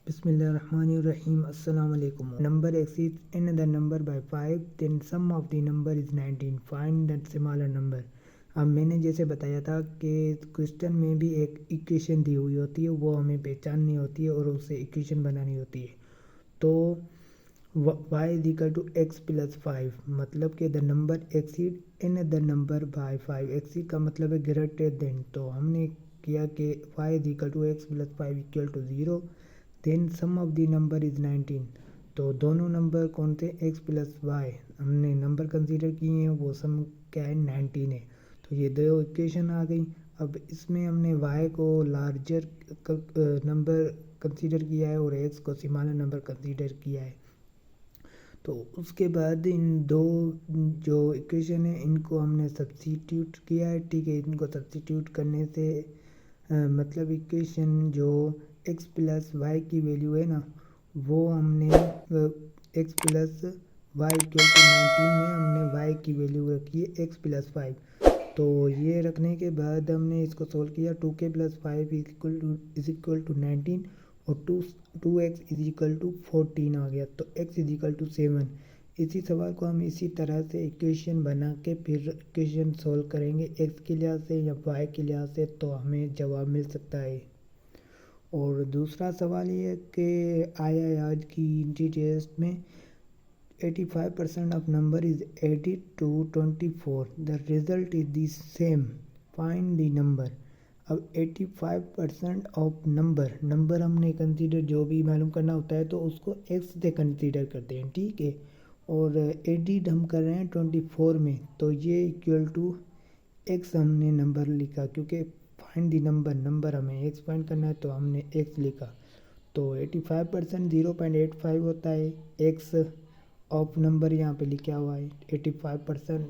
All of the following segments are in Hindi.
Bismillahirrahmanirrahim. Assalamu alaikum. Number exceeds another number by 5, then sum of the number is 19. Find the smaller number. अब मैंने जैसे बताया था कि क्वेश्चन में भी एक इक्वेशन दी हुई होती है, वो हमें पहचाननी होती है और उससे इक्वेशन बनानी होती है। तो y is equal to X plus 5, मतलब कि the number exceed another number by 5। Exceed का मतलब है ग्रेटर देन, तो हमने किया कि y is equal to X plus 5 equal to 0, then sum of the number is 19। तो दोनों नंबर कौन थे, x प्लस वाई, हमने नंबर कंसीडर किए हैं, वो सम क्या है 19 है। तो ये दो इक्वेशन आ गई। अब इसमें हमने y को लार्जर नंबर कंसीडर किया है और x को स्मॉलर नंबर कंसीडर किया है। तो उसके बाद इन दो जो इक्वेशन है इनको हमने सब्स्टिट्यूट किया है, ठीक है। इनको सब्स्टिट्यूट करने से मतलब इक्वेशन जो x प्लस वाई की वैल्यू है ना, वो हमने x plus Y equal to 19 में हमने y की वैल्यू रखी है x प्लस 5। तो ये रखने के बाद हमने इसको सोल्व किया, 2k plus 5 is equal to 19 और 2x इज इक्वल टू 14 आ गया। तो x इज इक्वल टू 7। इसी सवाल को हम इसी तरह से इक्वेशन बना के फिर इक्वेशन सोल्व करेंगे x के लिहाज से या y के लिहाज से, तो हमें जवाब मिल सकता है। और दूसरा सवाल ये है कि आया आज की इंटी टेस्ट में 85% of number is added to 24, the result is the same, find the number. अब 85% ऑफ नंबर हमने कंसीडर जो भी मालूम करना होता है तो उसको x से कंसीडर करते हैं, ठीक है। और एडिड हम कर रहे हैं 24 में, तो ये इक्वल टू x हमने नंबर लिखा, क्योंकि फाइंड द नंबर हमें x फाइंड करना है तो हमने x लिखा। तो 85% 0.85 होता है, x ऑफ नंबर यहाँ पे लिखा हुआ है 85%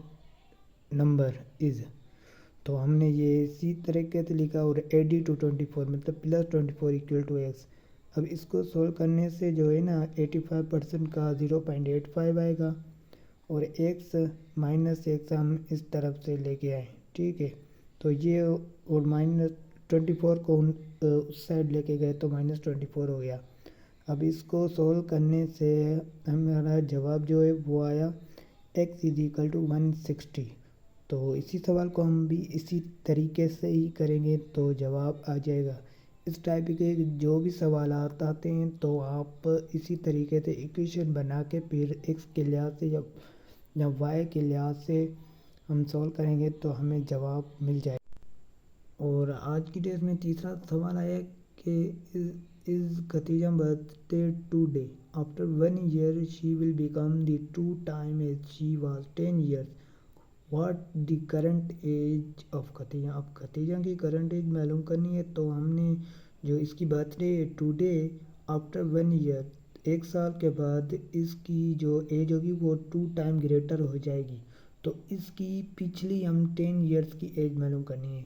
नंबर इज, तो हमने ये इसी तरीके से लिखा। और एडी टू 24 मतलब प्लस 24 इक्वल टू एक्स। अब इसको सोल्व करने से जो है ना 85% का 0.85 आएगा और एक्स माइनस एक्स हम इस तरफ से लेके आए, ठीक है। तो ये और -24 को उस साइड लेके गए तो -24 हो गया। अब इसको सोल्व करने से हमारा जवाब जो है वो आया x इज इक्वल टू 160। तो इसी सवाल को हम भी इसी तरीके से ही करेंगे तो जवाब आ जाएगा। इस टाइप के जो भी सवाल आते हैं तो आप इसी तरीके से इक्वेशन बना के फिर x के लिहाज से या y के लिहाज से हम सॉल्व करेंगे तो हमें जवाब मिल जाएगा। और आज की डेट में तीसरा सवाल आया कि is Khatija birthday today, after 1 year she will become the 2 time age she was 10 years, what the current age of Khatija. अब खतीजा की करंट एज मालूम करनी है तो हमने जो इसकी बर्थडे टुडे आफ्टर 1 year, 1 साल के बाद इसकी जो एज होगी वो 2 टाइम ग्रेटर हो जाएगी। तो इसकी पिछली हम 10 years की एज मालूम करनी है।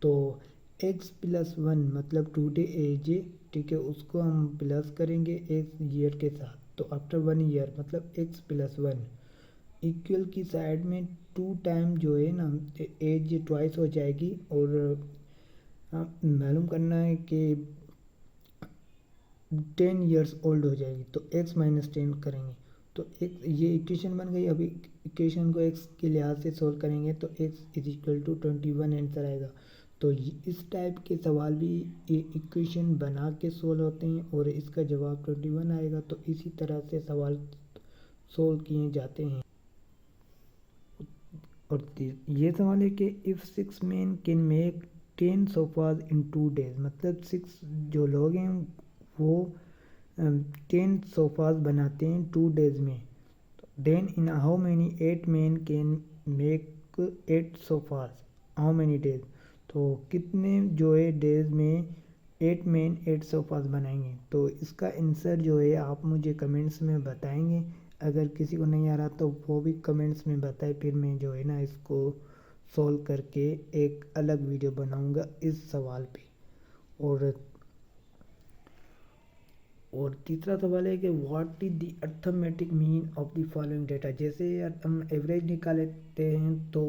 तो x प्लस 1 मतलब टुडे एज, ठीक है, उसको हम प्लस करेंगे एक ईयर के साथ। तो आफ्टर 1 year मतलब x प्लस 1 इक्वल की साइड में 2 टाइम जो है ना एज ट्वाइस हो जाएगी। और मालूम करना है कि 10 years ओल्ड हो जाएगी, तो x माइनस 10 करेंगे तो एक ये इक्वेशन बन गई। अभी इक्वेशन को x के लिहाज से सोल्व करेंगे तो x is equal to 21 answer आएगा। तो इस टाइप के सवाल भी इक्वेशन बना के सोल्व होते हैं और इसका जवाब 21 आएगा। तो इसी तरह से सवाल सोल्व किए जाते हैं। और ये सवाल है कि if 6 men can make 10 sofas in 2 days, मतलब 6 जो लोग हैं वो 10 सोफाज बनाते हैं 2 days में। Then in how many 8 men can make 8 sofas, how many days, तो कितने जो है डेज में 8 men 8 सोफाज बनाएंगे। तो इसका आंसर जो है आप मुझे कमेंट्स में बताएंगे। अगर किसी को नहीं आ रहा तो वो भी कमेंट्स में बताए, फिर मैं जो है ना इसको सॉल्व करके एक अलग वीडियो बनाऊंगा इस सवाल पे। और तीसरा सवाल है कि what is the arithmetic mean of the following data. जैसे हम एवरेज निकालते हैं तो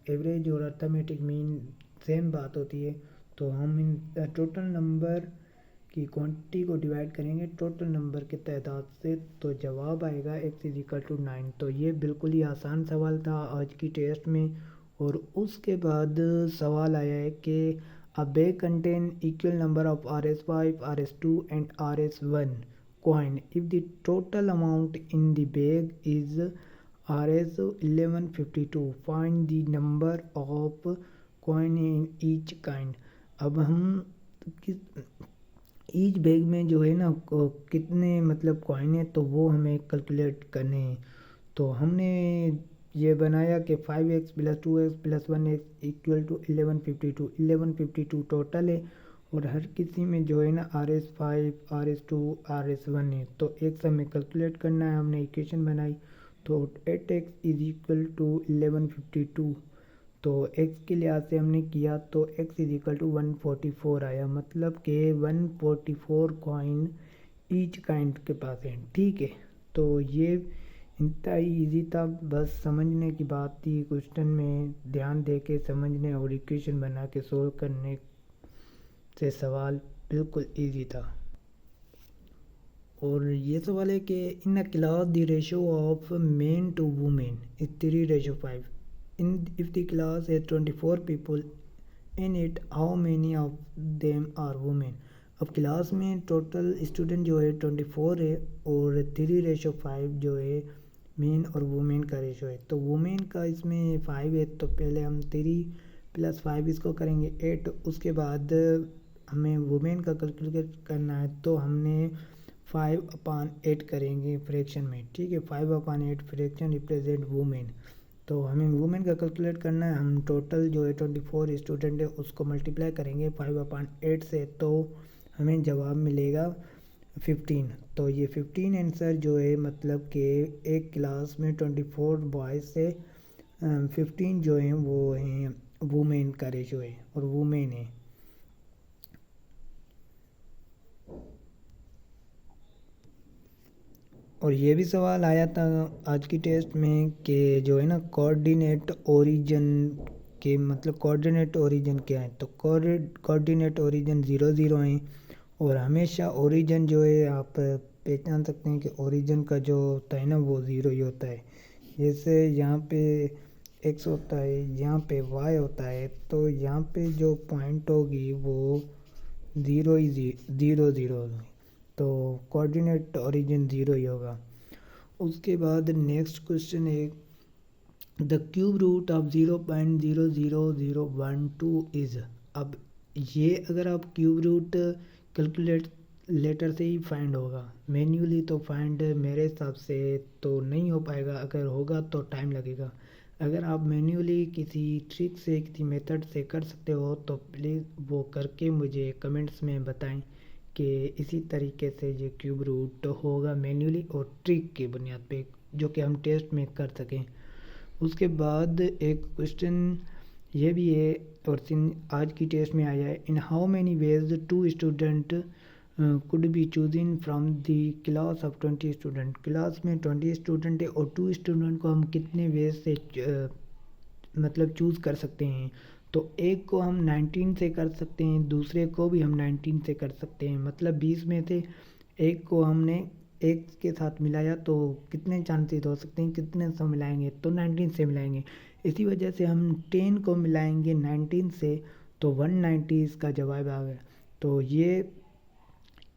एवरेज और अर्थमेटिक मीन सेम बात होती है। तो हम इन टोटल नंबर की क्वांटिटी को डिवाइड करेंगे टोटल नंबर के तादाद से तो जवाब आएगा x इज इक्वल टू 9। तो ये बिल्कुल ही आसान सवाल था आज की टेस्ट में। और उसके बाद सवाल आया है कि अ bag contain equal number of RS5, RS2 and RS1 coin if the total amount in the bag is RS1152 find the number of coin in each kind। अब हम ईच बैग में जो है ना कितने मतलब कॉइन है तो वो हमें कैलकुलेट करने हैं। तो हमने ये बनाया कि 5x plus 2x plus 1x equal to 1152 total है। और हर किसी में जो है ना RS5 RS2 RS1 है तो x हमें कैलकुलेट करना है। हमने इक्वेशन बनाई तो 8x इज इक्वल टू 1152। तो x के लिहाज से हमने किया तो x इज इक्वल टू 144 आया, मतलब कि 144 कॉइन ईच काइंड के पास है। ठीक है, तो ये इंतहाई ईजी था, बस समझने की बात थी। क्वेश्चन में ध्यान दे के समझने और इक्वेशन बना के सोल्व करने से सवाल बिल्कुल ईजी था। और ये सवाल है कि in a class the ratio of men to women is 3:5। if the class has 24 people in it, how many of them are women। अब क्लास में टोटल स्टूडेंट जो है 24 है और 3:5 जो है मेन और वुमेन का रेशो है। तो वुमेन का इसमें 5 है तो पहले हम 3 + 5 इसको करेंगे 8। उसके बाद हमें वुमेन का कैलकुलेट करना है तो हमने 5/8 करेंगे फ्रैक्शन में। ठीक है, 5/8 फ्रैक्शन रिप्रेजेंट वुमेन। तो हमें वुमेन का कैलकुलेट करना है। हम टोटल जो है 24 स्टूडेंट है उसको मल्टीप्लाई करेंगे 5/8 से तो हमें जवाब मिलेगा 15। तो ये 15 आंसर जो है मतलब कि एक क्लास में 24 बॉयज़ से 15 जो हैं वो हैं वुमेन का रेशो है और वुमेन है। और ये भी सवाल आया था आज की टेस्ट में कि जो है ना कोऑर्डिनेट ओरिजिन के मतलब कोऑर्डिनेट ओरिजिन क्या है। तो कोऑर्डिनेट ओरिजिन 0 0 हैं और हमेशा ओरिजिन जो है आप पहचान सकते हैं कि ओरिजिन का जो होता है ना वो 0 ही होता है। जैसे यहाँ पे x होता है, यहाँ पे y होता है, तो यहाँ पे जो पॉइंट होगी वो 0 ही 0 0 होगी। तो कोऑर्डिनेट ओरिजिन 0 ही होगा। उसके बाद नेक्स्ट क्वेश्चन है the cube root of 0.00012 is. अब ये अगर आप क्यूब रूट कैलकुलेट लेटर से ही फाइंड होगा, मैन्युअली तो फाइंड मेरे हिसाब से तो नहीं हो पाएगा, अगर होगा तो टाइम लगेगा। अगर आप मैन्युअली किसी ट्रिक से किसी मेथड से कर सकते हो तो प्लीज़ वो करके मुझे कमेंट्स में बताएं कि इसी तरीके से ये क्यूब रूट होगा मैन्युअली और ट्रिक की बुनियाद पे जो कि हम टेस्ट में कर सकें। उसके बाद एक क्वेश्चन ये भी है और आज की टेस्ट में आया है इन how many ways 2 student could be choosing from the class of 20 student. Class में 20 स्टूडेंट है और 2 स्टूडेंट को हम कितने वेज से मतलब चूज़ कर सकते हैं। तो एक को हम 19 से कर सकते हैं, दूसरे को भी हम 19 से कर सकते हैं। मतलब 20 में से एक को हमने एक के साथ मिलाया तो कितने चांसेस हो सकते हैं, कितने से मिलाएंगे तो 19 से मिलाएंगे। इसी वजह से हम 10 को मिलाएंगे 19 से तो 190 इसका जवाब आ गया। तो ये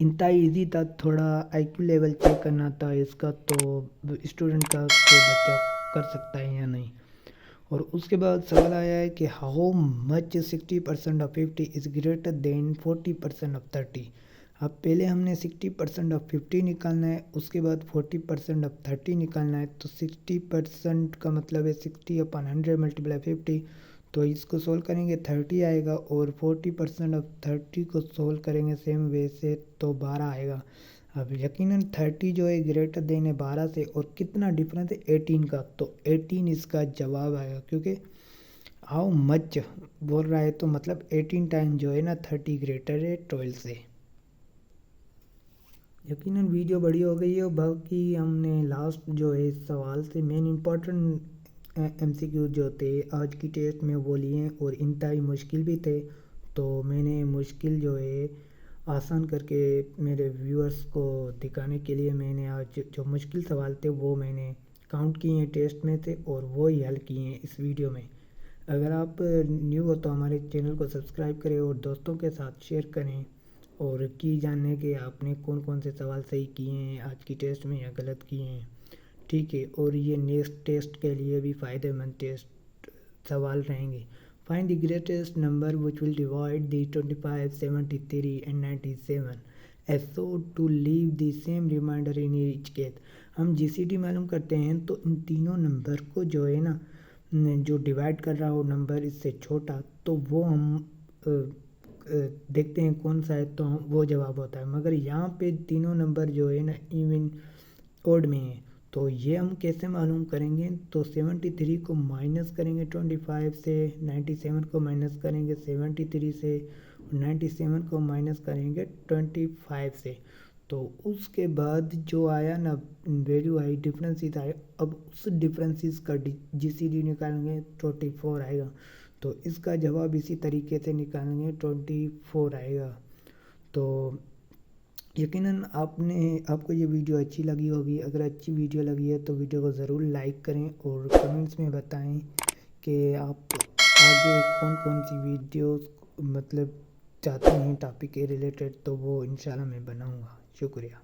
इंतहाई ईजी था, थोड़ा IQ लेवल चेक करना था इसका तो स्टूडेंट का कोई बच्चा कर सकता है या नहीं। और उसके बाद सवाल आया है कि how much 60% of 50 is greater than 40% of 30। अब पहले हमने 60% ऑफ 50 निकालना है, उसके बाद 40% ऑफ 30 निकालना है। तो 60% का मतलब है 60/100 × 50। तो इसको सोल्व करेंगे 30 आएगा और 40% ऑफ 30 को सोल्व करेंगे सेम वे से तो 12 आएगा। अब यकीनन 30 जो है ग्रेटर देन है 12 से और कितना डिफरेंस है 18 का, तो 18 इसका जवाब आएगा क्योंकि हाउ मच बोल रहा है तो मतलब 18 टाइम जो है ना 30 ग्रेटर है 12 से। यकीनन वीडियो बड़ी हो गई है और बाकी हमने लास्ट जो है सवाल से मेन इम्पॉर्टेंट MCQ जो थे आज की टेस्ट में वो लिए और इंतहाई मुश्किल भी थे। तो मैंने मुश्किल जो है आसान करके मेरे व्यूअर्स को दिखाने के लिए मैंने आज जो मुश्किल सवाल थे वो मैंने काउंट किए हैं टेस्ट में थे और वो ही हल किए हैं इस वीडियो में। अगर आप न्यू हो तो हमारे चैनल को सब्सक्राइब करें और दोस्तों के साथ शेयर करें और की जानने के आपने कौन कौन से सवाल सही किए हैं आज की टेस्ट में या गलत किए हैं। ठीक है, और ये नेक्स्ट टेस्ट के लिए भी फ़ायदेमंद टेस्ट सवाल रहेंगे। Find the greatest number which will divide the 25, 73 and 97 so to leave the same remainder in each case. हम जीसीडी मालूम करते हैं तो इन तीनों नंबर को जो है ना, जो डिवाइड कर रहा हो नंबर इससे छोटा, तो वो हम देखते हैं कौन सा है, तो हम वो जवाब होता है। मगर यहाँ पे तीनों नंबर जो है ना इवन ओड में है, तो ये हम कैसे मालूम करेंगे? तो 73 को माइनस करेंगे 25 से, 97 को माइनस करेंगे 73 से, 97 को माइनस करेंगे 25 से। तो उसके बाद जो आया ना वैल्यू आई, डिफरेंसेस आए, अब उस डिफरेंसेस का जीसीडी निकालेंगे 24 आएगा। तो इसका जवाब इसी तरीके से निकालेंगे 24 आएगा। तो यकीनन आपको ये वीडियो अच्छी लगी होगी। अगर अच्छी वीडियो लगी है तो वीडियो को ज़रूर लाइक करें और कमेंट्स में बताएं कि आप आगे कौन कौन सी वीडियोस मतलब चाहते हैं टॉपिक के रिलेटेड, तो वो इंशाल्लाह मैं बनाऊंगा। शुक्रिया।